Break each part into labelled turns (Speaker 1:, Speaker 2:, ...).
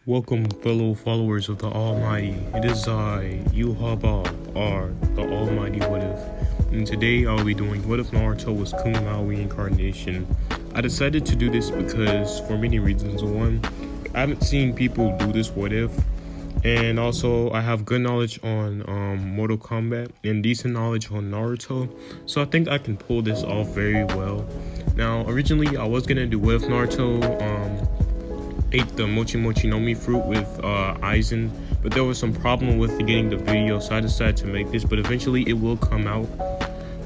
Speaker 1: Welcome, fellow followers of the Almighty. It is I, Yuhaba, R, the Almighty What If. And today I'll be doing What If Naruto was Kung Lao Reancarnation. I decided to do this because, for many reasons. One, I haven't seen people do this What If. And also, I have good knowledge on Mortal Kombat and decent knowledge on Naruto. So I think I can pull this off very well. Now, originally I was going to do What If Naruto ate the Mochi Mochi no Mi fruit with Aizen, but there was some problem with getting the video, so I decided to make this, but eventually it will come out.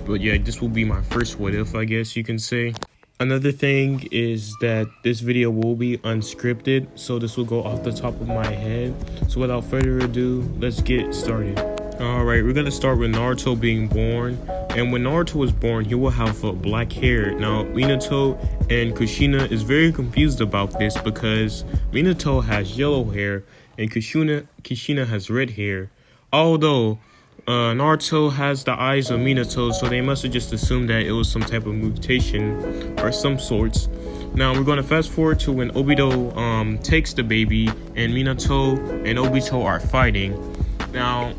Speaker 1: But yeah, this will be my first What If, I guess you can say. Another thing is that this video will be unscripted, so this will go off the top of my head. So without further ado, let's get started. Alright, we're gonna start with Naruto being born. And when Naruto was born, he will have black hair. Now, Minato and Kushina is very confused about this because Minato has yellow hair and Kushina has red hair. Although, Naruto has the eyes of Minato, so they must have just assumed that it was some type of mutation or some sorts. Now, we're going to fast forward to when Obito takes the baby and Minato and Obito are fighting. Now,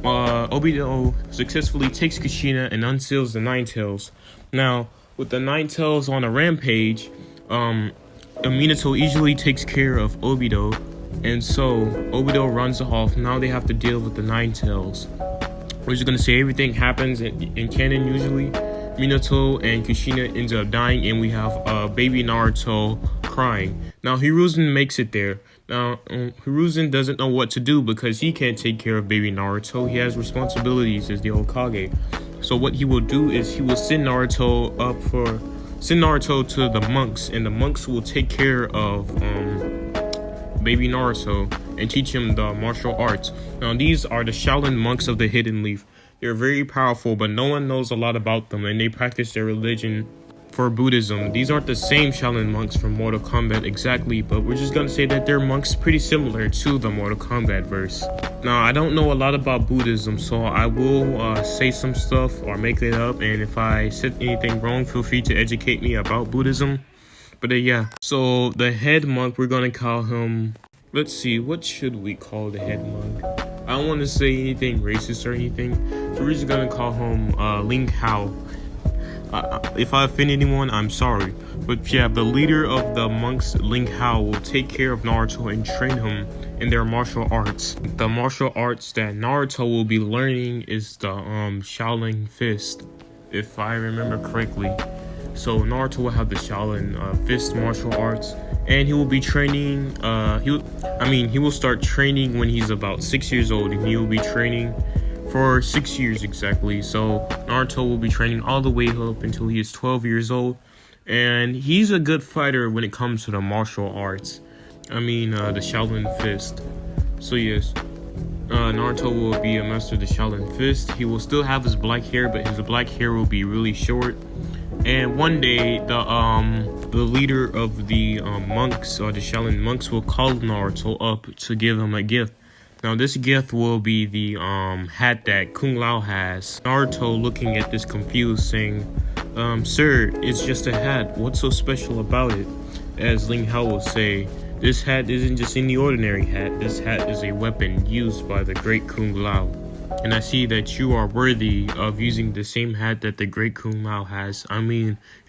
Speaker 1: Obito successfully takes Kushina and unseals the Nine Tails. Now, with the Nine Tails on a rampage, Minato easily takes care of Obito, and so Obito runs off. Now they have to deal with the Nine Tails. We're just gonna say everything happens in canon usually. Minato and Kushina ends up dying, and we have baby Naruto crying. Now Hiruzen makes it there. Now Hiruzen doesn't know what to do because he can't take care of baby Naruto. He has responsibilities as the Hokage. So what he will do is he will send Naruto to the monks, and the monks will take care of baby Naruto and teach him the martial arts. Now these are the Shaolin monks of the Hidden Leaf. They're very powerful, but no one knows a lot about them, and they practice their religion for Buddhism. These aren't the same Shaolin monks from Mortal Kombat exactly, but we're just gonna say that they're monks pretty similar to the Mortal Kombat verse. Now, I don't know a lot about Buddhism, so I will say some stuff or make it up, and if I said anything wrong, feel free to educate me about Buddhism. But yeah, so the head monk, we're gonna call him, let's see, what should we call the head monk? I don't want to say anything racist or anything, so we're just gonna call him Ling Hao. If I offend anyone, I'm sorry. But yeah, the leader of the monks, Ling Hao, will take care of Naruto and train him in their martial arts. The martial arts that Naruto will be learning is the Shaolin Fist, if I remember correctly. So Naruto will have the Shaolin Fist martial arts, and he will be training. He will start training when he's about 6 years old, and he will be training for 6 years exactly. So Naruto will be training all the way up until he is 12 years old, and he's a good fighter when it comes to the martial arts. The Shaolin Fist. So yes, Naruto will be a master of the Shaolin Fist. He will still have his black hair, but his black hair will be really short. And one day, the leader of the monks, or the Shaolin monks, will call Naruto up to give him a gift. Now this gift will be the hat that Kung Lao has. Naruto, looking at this confused, saying, "Sir, it's just a hat. What's so special about it?" As Ling Hao will say, "This hat isn't just any ordinary hat. This hat is a weapon used by the great Kung Lao. And I see that you are worthy of using the same hat that the great Kung Lao has.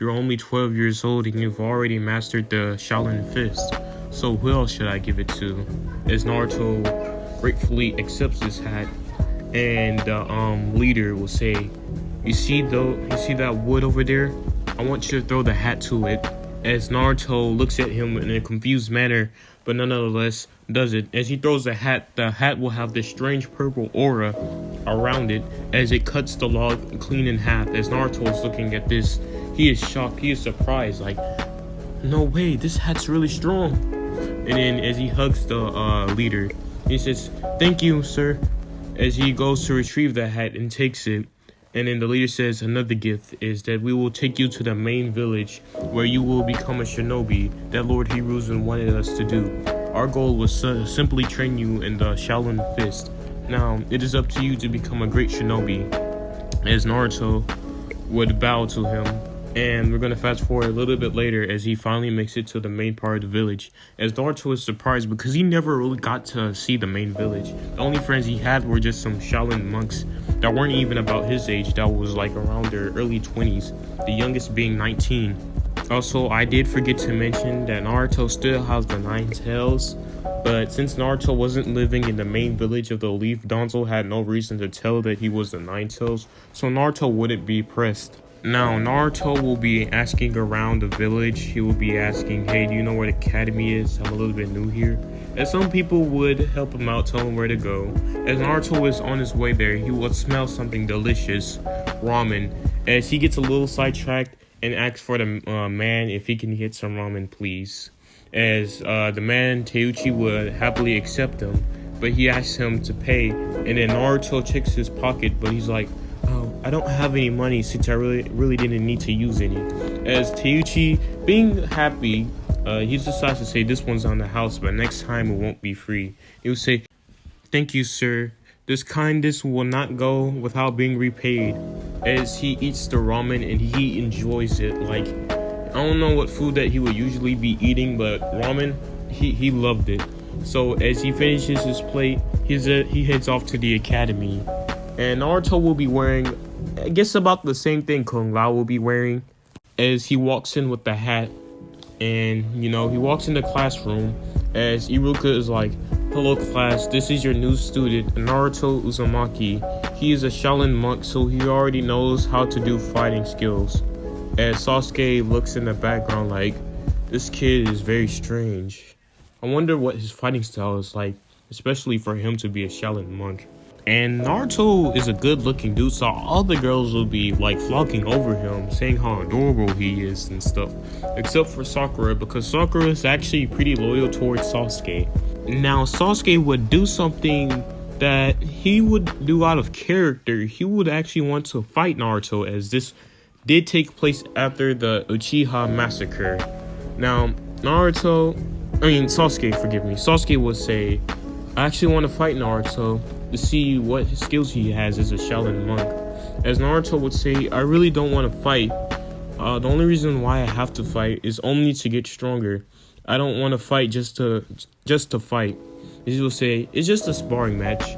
Speaker 1: You're only 12 years old and you've already mastered the Shaolin Fist. So who else should I give it to?" As Naruto gratefully accepts this hat, and the leader will say, you see that wood over there? I want you to throw the hat to it." As Naruto looks at him in a confused manner, but nonetheless does it. As he throws the hat will have this strange purple aura around it as it cuts the log clean in half. As Naruto is looking at this, he is shocked, he is surprised, like, no way, this hat's really strong. And then as he hugs the leader, he says, "Thank you, sir," as he goes to retrieve the hat and takes it. And then the leader says, "Another gift is that we will take you to the main village where you will become a shinobi that Lord Hiruzen wanted us to do. Our goal was to simply train you in the Shaolin Fist. Now, it is up to you to become a great shinobi." As Naruto would bow to him, And we're gonna fast forward a little bit later as he finally makes it to the main part of the village. As Naruto is surprised because he never really got to see the main village. The only friends he had were just some Shaolin monks that weren't even about his age, that was like around their early 20s, the youngest being 19. Also, I did forget to mention that Naruto still has the 9 tails, but since Naruto wasn't living in the main village of the Leaf, Danzo had no reason to tell that he was the 9 tails, so Naruto wouldn't be pressed. Now, Naruto will be asking around the village. He will be asking, hey, do you know where the academy is? I'm a little bit new here. And some people would help him out, tell him where to go. As Naruto is on his way there, he will smell something delicious, ramen, as he gets a little sidetracked and asks for the man if he can get some ramen, please. As the man, Teuchi, would happily accept him, but he asks him to pay, and then Naruto checks his pocket, but he's like, oh, I don't have any money since I really didn't need to use any. As Teuchi, being happy, he decides to say this one's on the house, but next time it won't be free. He will say, thank you, sir. This kindness will not go without being repaid. As he eats the ramen and he enjoys it. Like, I don't know what food that he would usually be eating, but ramen, he loved it. So as he finishes his plate, he heads off to the academy. And Naruto will be wearing, I guess, about the same thing Kung Lao will be wearing, as he walks in with the hat. And, you know, he walks in the classroom as Iruka is like, hello class, this is your new student, Naruto Uzumaki. He is a Shaolin monk, so he already knows how to do fighting skills. As Sasuke looks in the background like, this kid is very strange. I wonder what his fighting style is like, especially for him to be a Shaolin monk. And Naruto is a good looking dude, so all the girls will be like flocking over him, saying how adorable he is and stuff. Except for Sakura, because Sakura is actually pretty loyal towards Sasuke. Now Sasuke would do something that he would do out of character. He would actually want to fight Naruto, as this did take place after the Uchiha massacre. Now Sasuke would say, I actually want to fight Naruto to see what skills he has as a Shaolin monk. As Naruto would say, I really don't want to fight. The only reason why I have to fight is only to get stronger. I don't want to fight just to fight. He will say, it's just a sparring match.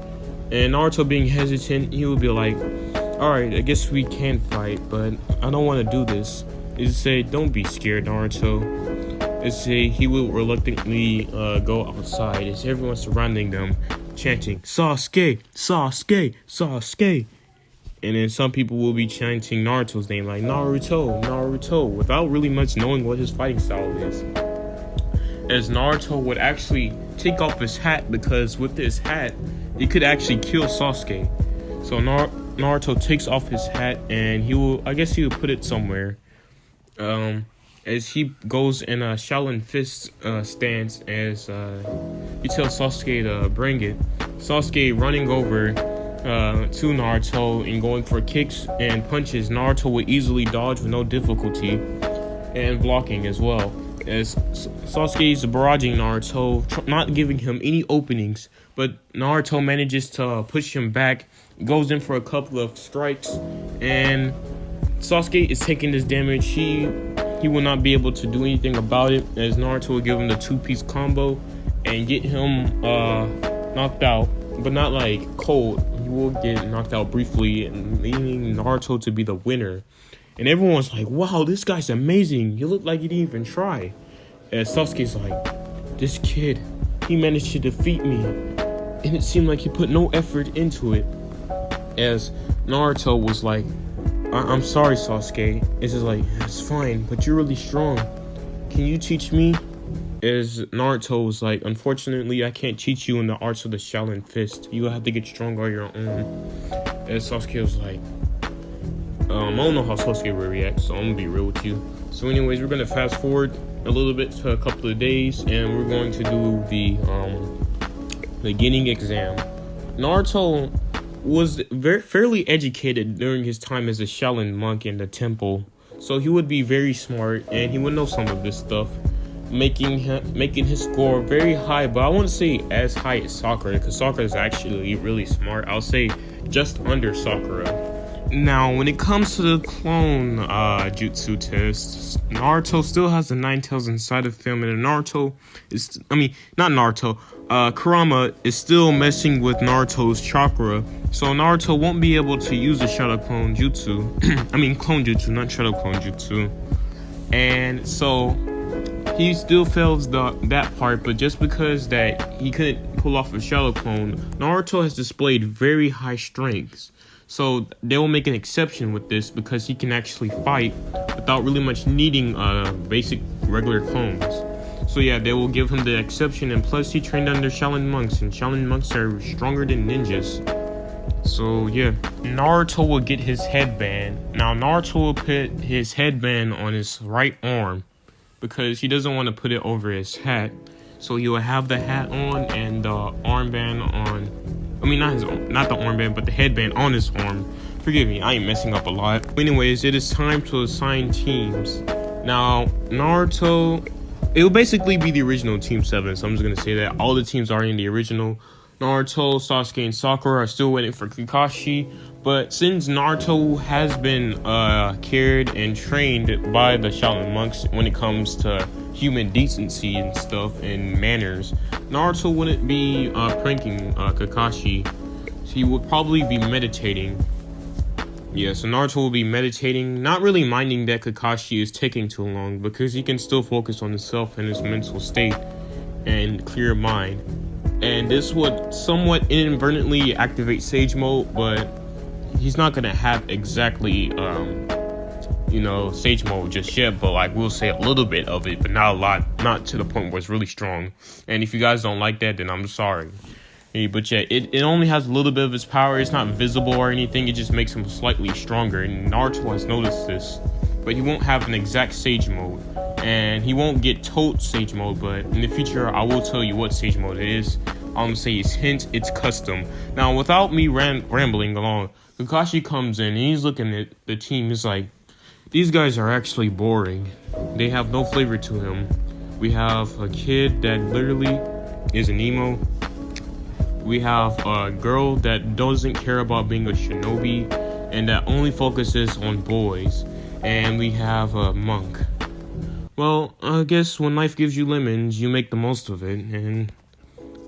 Speaker 1: And Naruto being hesitant, he will be like, alright, I guess we can fight, but I don't want to do this. He will say, don't be scared, Naruto. He will reluctantly go outside as everyone's surrounding them, chanting, Sasuke, Sasuke, Sasuke. And then some people will be chanting Naruto's name like Naruto, Naruto, without really much knowing what his fighting style is. As Naruto would actually take off his hat, because with this hat, he could actually kill Sasuke. So Naruto takes off his hat and he will put it somewhere. As he goes in a Shaolin fist stance, as he tells Sasuke to bring it. Sasuke running over to Naruto and going for kicks and punches. Naruto would easily dodge with no difficulty, and blocking as well. As Sasuke is barraging Naruto, not giving him any openings, but Naruto manages to push him back, goes in for a couple of strikes, and Sasuke is taking this damage. He will not be able to do anything about it, as Naruto will give him the 2-piece combo and get him knocked out, but not like cold. He will get knocked out briefly, and leaving Naruto to be the winner. And everyone's like, wow, this guy's amazing. You look like you didn't even try. As Sasuke's like, this kid, he managed to defeat me, and it seemed like he put no effort into it. As Naruto was like, I'm sorry, Sasuke. It's just like, it's fine, but you're really strong. Can you teach me? As Naruto was like, unfortunately, I can't teach you in the arts of the Shaolin Fist. You have to get strong on your own. As Sasuke was like, I don't know how Sasuke will react, so I'm gonna be real with you. So anyways, we're gonna fast forward a little bit to a couple of days, and we're going to do the beginning exam. Naruto was fairly educated during his time as a Shaolin monk in the temple, so he would be very smart and he would know some of this stuff, making his score very high. But I wouldn't say as high as Sakura, because Sakura is actually really smart. I'll say just under Sakura. Now, when it comes to the clone jutsu tests, Naruto still has the nine tails inside of him, and Kurama is still messing with Naruto's chakra, so Naruto won't be able to use the shadow clone jutsu. Clone jutsu, not shadow clone jutsu. And so he still fails that part, but just because that he couldn't pull off a shadow clone, Naruto has displayed very high strengths. So they will make an exception with this because he can actually fight without really much needing basic regular clones. So yeah, they will give him the exception, and plus he trained under Shaolin monks, and Shaolin monks are stronger than ninjas. So yeah, Naruto will get his headband. Now Naruto will put his headband on his right arm because he doesn't want to put it over his hat. So he will have the hat on and the armband on. Not the armband, but the headband on his arm. Forgive me, I ain't messing up a lot. Anyways, it is time to assign teams. Now, Naruto, it will basically be the original Team 7, so I'm just gonna say that all the teams are in the original. Naruto, Sasuke, and Sakura are still waiting for Kakashi, but since Naruto has been cared and trained by the Shaolin monks when it comes to human decency and stuff and manners, Naruto wouldn't be pranking Kakashi. He would probably be meditating. Yeah, so Naruto will be meditating, not really minding that Kakashi is taking too long because he can still focus on himself and his mental state and clear mind. And this would somewhat inadvertently activate Sage Mode, but he's not gonna have exactly Sage Mode just yet, but like we'll say a little bit of it, but not a lot, not to the point where it's really strong. And if you guys don't like that, then I'm sorry. But yeah, it only has a little bit of its power. It's not visible or anything. It just makes him slightly stronger, and Naruto has noticed this. But he won't have an exact Sage Mode, and he won't get total Sage Mode, but in the future I will tell you what Sage Mode it is. I'm gonna say it's custom. Now, without me rambling along, Kakashi comes in and he's looking at the team. He's like, these guys are actually boring. They have no flavor to him. We have a kid that literally is an emo. We have a girl that doesn't care about being a shinobi and that only focuses on boys. And we have a monk. Well, I guess when life gives you lemons, you make the most of it, and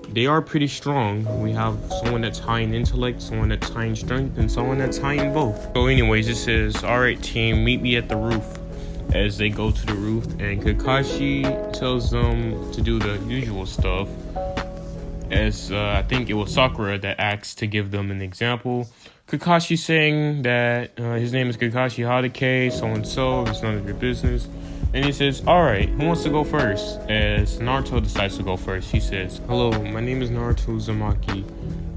Speaker 1: they are pretty strong. We have someone that's high in intellect, someone that's high in strength, and someone that's high in both. So anyways, it says, alright team, meet me at the roof. As they go to the roof, and Kakashi tells them to do the usual stuff. As I think it was Sakura that asked to give them an example. Kakashi saying that his name is Kakashi Hatake, so-and-so, it's none of your business. And he says, alright, who wants to go first? As Naruto decides to go first, he says, hello, my name is Naruto Uzumaki.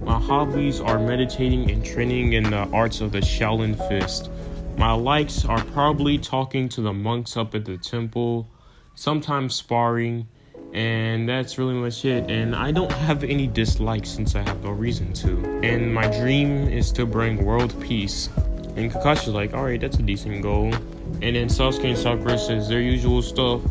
Speaker 1: My hobbies are meditating and training in the arts of the Shaolin Fist. My likes are probably talking to the monks up at the temple, sometimes sparring, and that's really much it. And I don't have any dislikes since I have no reason to. And my dream is to bring world peace. And Kakashi's like, alright, that's a decent goal. And then Sasuke and Sakura says their usual stuff.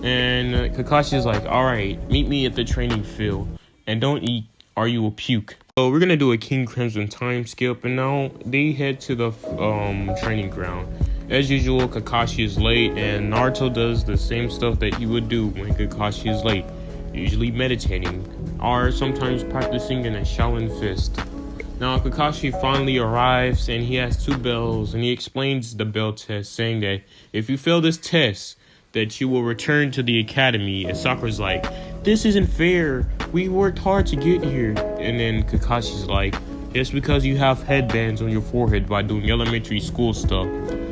Speaker 1: And Kakashi's like, alright, meet me at the training field. And don't eat or you will puke. So we're gonna do a King Crimson time skip. And now they head to the training ground. As usual, Kakashi is late, and Naruto does the same stuff that he would do when Kakashi is late, usually meditating, or sometimes practicing in a Shaolin Fist. Now, Kakashi finally arrives, and he has 2 bells, and he explains the bell test, saying that if you fail this test, that you will return to the academy. And Sakura's like, this isn't fair, we worked hard to get here. And then Kakashi's like, just because you have headbands on your forehead by doing elementary school stuff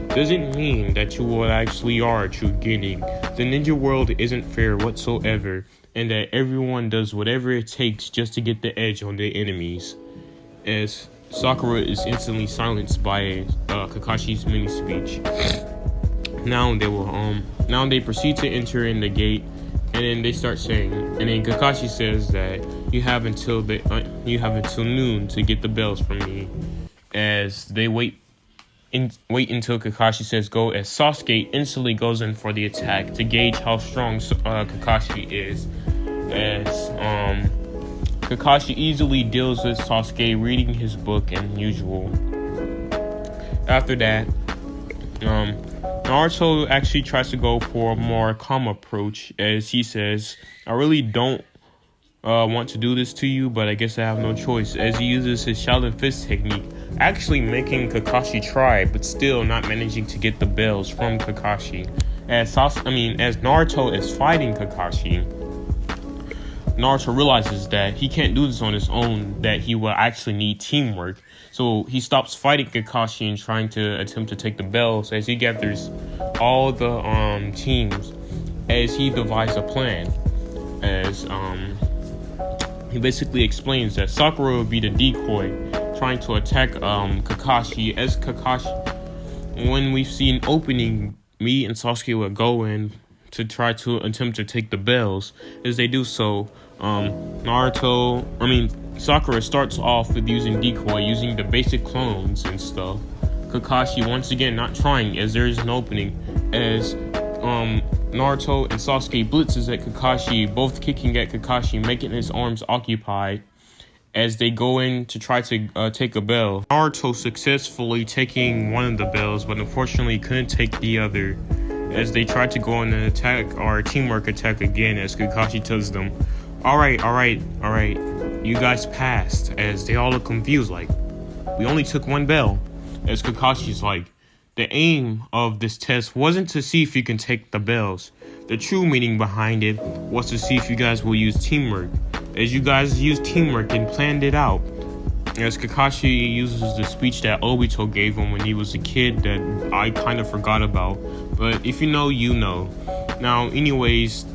Speaker 1: doesn't mean that you actually are a true genin. The ninja world isn't fair whatsoever, and that everyone does whatever it takes just to get the edge on their enemies. As Sakura is instantly silenced by Kakashi's mini speech. Now they proceed to enter in the gate, and then they start saying, and then Kakashi says that you have until noon to get the bells from me. As they wait until Kakashi says go, as Sasuke instantly goes in for the attack to gauge how strong Kakashi is. As Kakashi easily deals with Sasuke reading his book and usual. After that, Naruto actually tries to go for a more calm approach, as he says, I really don't want to do this to you, but I guess I have no choice, as he uses his Shaolin Fist technique, actually making Kakashi try, but still not managing to get the bells from Kakashi. As Naruto is fighting Kakashi, Naruto realizes that he can't do this on his own, that he will actually need teamwork. So he stops fighting Kakashi and trying to attempt to take the bells, as he gathers all the teams, as he devises a plan. As he basically explains that Sakura will be the decoy, trying to attack Kakashi. As Kakashi, when we've seen opening, me and Sasuke will go in to try to attempt to take the bells. As they do so, Sakura starts off with using decoy, using the basic clones and stuff. Kakashi once again not trying, as there is an opening, as Naruto and Sasuke blitzes at Kakashi, both kicking at Kakashi, making his arms occupied, as they go in to try to take a bell. Naruto successfully taking one of the bells, but unfortunately couldn't take the other, as they tried to go on an attack, or a teamwork attack again, as Kakashi tells them, all right, you guys passed, as they all look confused, like, we only took one bell, as Kakashi's like, the aim of this test wasn't to see if you can take the bells. The true meaning behind it was to see if you guys will use teamwork, as you guys used teamwork and planned it out. As Kakashi uses the speech that Obito gave him when he was a kid that I kind of forgot about, but if you know, you know. Now, anyways,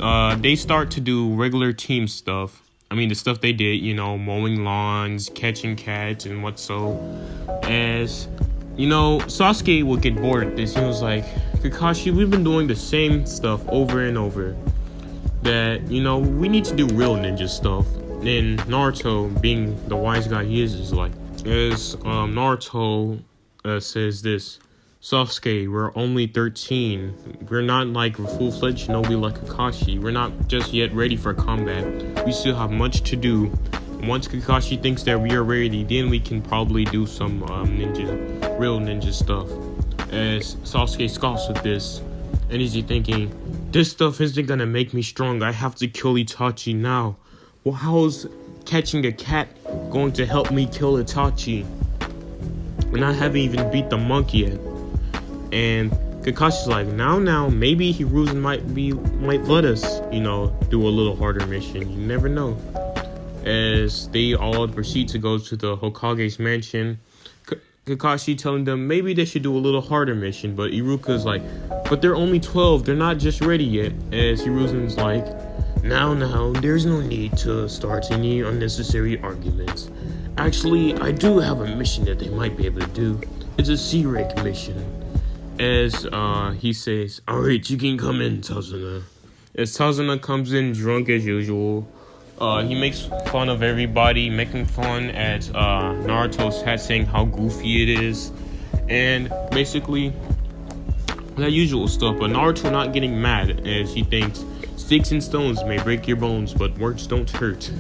Speaker 1: they start to do regular team stuff. I mean, the stuff they did, mowing lawns, catching cats, and what so. As, Sasuke would get bored at this. He was like, Kakashi, we've been doing the same stuff over and over. That, we need to do real ninja stuff. Then Naruto, being the wise guy he is like, as Naruto says this, Sasuke, we're only 13. We're not like full-fledged shinobi like Kakashi. We're not just yet ready for combat. We still have much to do. Once Kakashi thinks that we are ready, then we can probably do some real ninja stuff. As Sasuke scoffs with this, and is he thinking, this stuff isn't gonna make me strong. I have to kill Itachi now. Well, how's catching a cat going to help me kill Itachi? And I haven't even beat the monkey yet. And Kakashi's like, now, maybe Hiruzen might let us, do a little harder mission. You never know. As they all proceed to go to the Hokage's mansion, Kakashi telling them maybe they should do a little harder mission, but Iruka's like, but they're only 12, they're not just ready yet. As Hiruzen's like, now, there's no need to start any unnecessary arguments. Actually, I do have a mission that they might be able to do. It's a C-rank mission. As he says, alright, you can come in, Tazuna. As Tazuna comes in drunk as usual, he makes fun of everybody, making fun at Naruto's hat, saying how goofy it is, and basically that usual stuff. But Naruto not getting mad, as he thinks sticks and stones may break your bones, but words don't hurt.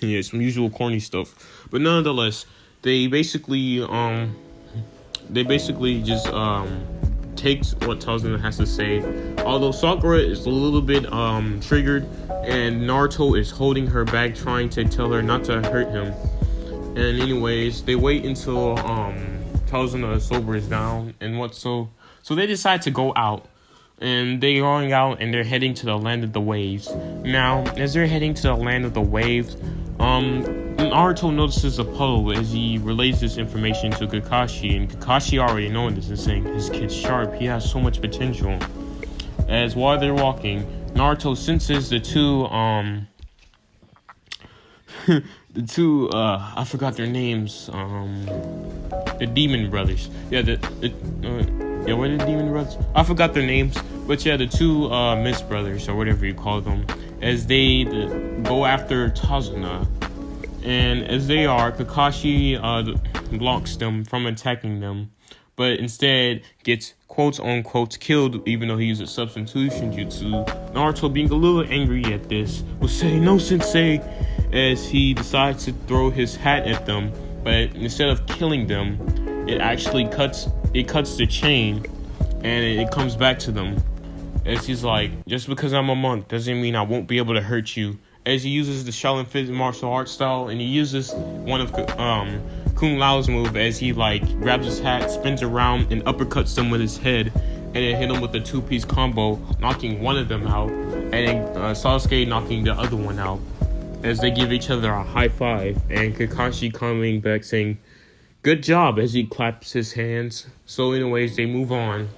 Speaker 1: Yeah, some usual corny stuff. But nonetheless, they basically just takes what Tazuna has to say. Although Sakura is a little bit triggered, and Naruto is holding her back, trying to tell her not to hurt him. And anyways, they wait until Tazuna sobers down, and so they decide to go out. And they're going out and they're heading to the land of the waves. Now, as they're heading to the land of the waves, Naruto notices a puddle as he relays this information to Kakashi, and Kakashi already knowing this and saying, this kid's sharp, he has so much potential. As while they're walking, Naruto senses the two, I forgot their names, the Demon Brothers. Yeah, what are the Demon Brothers? I forgot their names, but yeah, the two Mist Brothers, or whatever you call them, as they go after Tazuna. And as they are, Kakashi blocks them from attacking them, but instead gets quote-unquote killed, even though he uses substitution jutsu. Naruto, being a little angry at this, will say, no sensei, as he decides to throw his hat at them, but instead of killing them, it actually cuts it cuts the chain, and it comes back to them. As he's like, just because I'm a monk doesn't mean I won't be able to hurt you. As he uses the Shaolin Fit martial arts style, and he uses one of Kung Lao's move as he like grabs his hat, spins around, and uppercuts them with his head, and then hit him with the two-piece combo, knocking one of them out, and then Sasuke knocking the other one out. As they give each other a high five, and Kakashi coming back saying, "Good job," as he claps his hands. So anyways, they move on.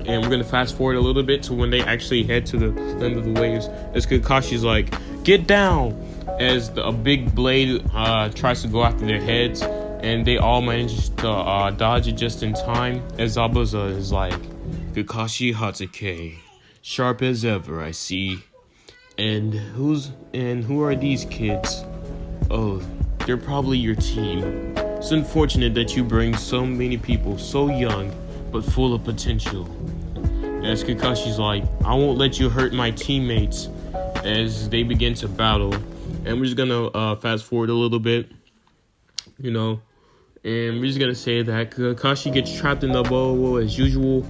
Speaker 1: And we're going to fast forward a little bit to when they actually head to the end of the waves. As Kakashi's like, "Get down!" As a big blade tries to go after their heads. And they all manage to dodge it just in time. As Zabuza is like, "Kakashi Hatake, sharp as ever, I see. And who are these kids? Oh, they're probably your team. It's unfortunate that you bring so many people so young, but full of potential." As Kakashi's like, "I won't let you hurt my teammates," as they begin to battle. And we're just gonna fast forward a little bit, and we're just gonna say that Kakashi gets trapped in the bubble as usual,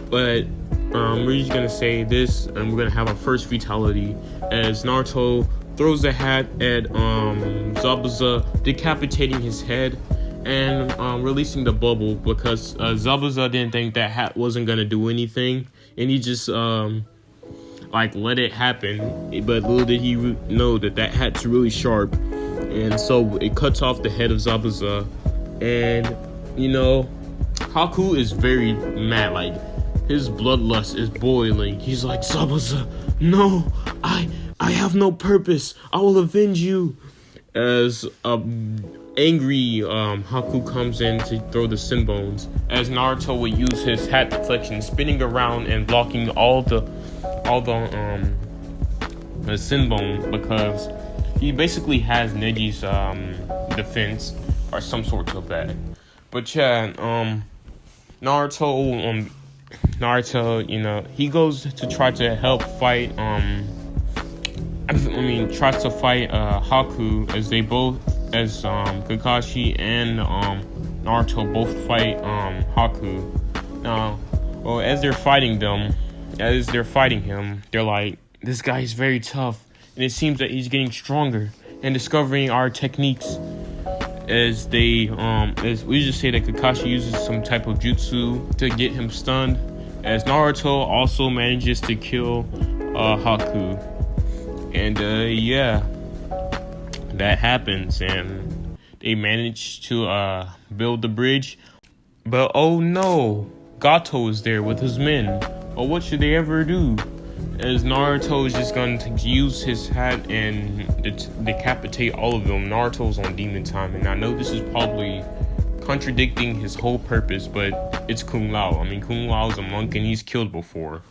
Speaker 1: but we're just gonna say this, and we're gonna have our first fatality as Naruto throws the hat at Zabuza, decapitating his head and releasing the bubble, because Zabuza didn't think that hat wasn't gonna do anything, and he just let it happen. But little did he know that hat's really sharp, and so it cuts off the head of Zabuza. And Haku is very mad, like his bloodlust is boiling. He's like, "Zabuza, no, I have no purpose. I will avenge you." As angry Haku comes in to throw the sin bones, as Naruto would use his hat deflection, spinning around and blocking all the sin bone, because he basically has Neji's defense or some sort of that. But yeah, Naruto, he goes to try to help fight tries to fight Haku, as Kakashi and Naruto both fight Haku. Now, as they're fighting him, they're like, "This guy is very tough, and it seems that he's getting stronger and discovering our techniques." As we just say that Kakashi uses some type of jutsu to get him stunned, as Naruto also manages to kill Haku. And that happens, and they manage to build the bridge. But oh no, Gato is there with his men. Well, what should they ever do? As Naruto is just going to use his hat and decapitate all of them. Naruto's on demon time, and I know this is probably contradicting his whole purpose, but it's Kung Lao. Kung Lao's a monk and he's killed before.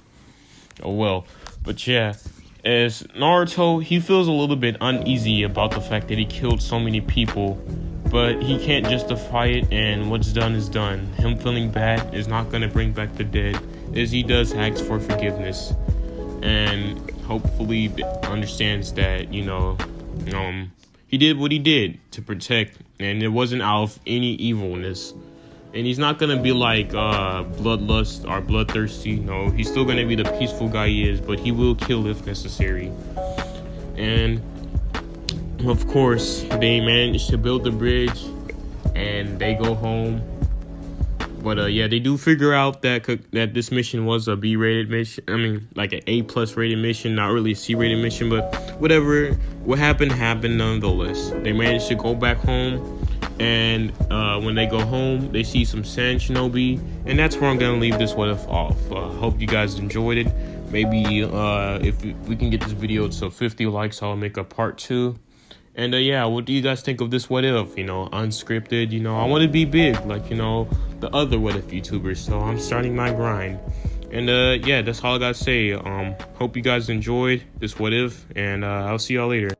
Speaker 1: Oh well. But yeah, as Naruto, he feels a little bit uneasy about the fact that he killed so many people, but he can't justify it, and what's done is done. Him feeling bad is not going to bring back the dead, as he does ask for forgiveness, and hopefully understands that, he did what he did to protect, and it wasn't out of any evilness. And he's not gonna be like bloodlust or bloodthirsty. No, he's still gonna be the peaceful guy he is, but he will kill if necessary. And of course, they manage to build the bridge, and they go home. But they do figure out that this mission was a B-rated mission. Like an A+ rated mission, not really a C-rated mission, but whatever. What happened nonetheless. They managed to go back home, and when they go home, they see some sand shinobi, and that's where I'm gonna leave this what if off. Hope you guys enjoyed it. Maybe if we can get this video to 50 likes, I'll make a part 2. And what do you guys think of this what if? Unscripted. I want to be big, like the other what if YouTubers. So I'm starting my grind. And that's all I gotta say. Hope you guys enjoyed this what if, and I'll see y'all later.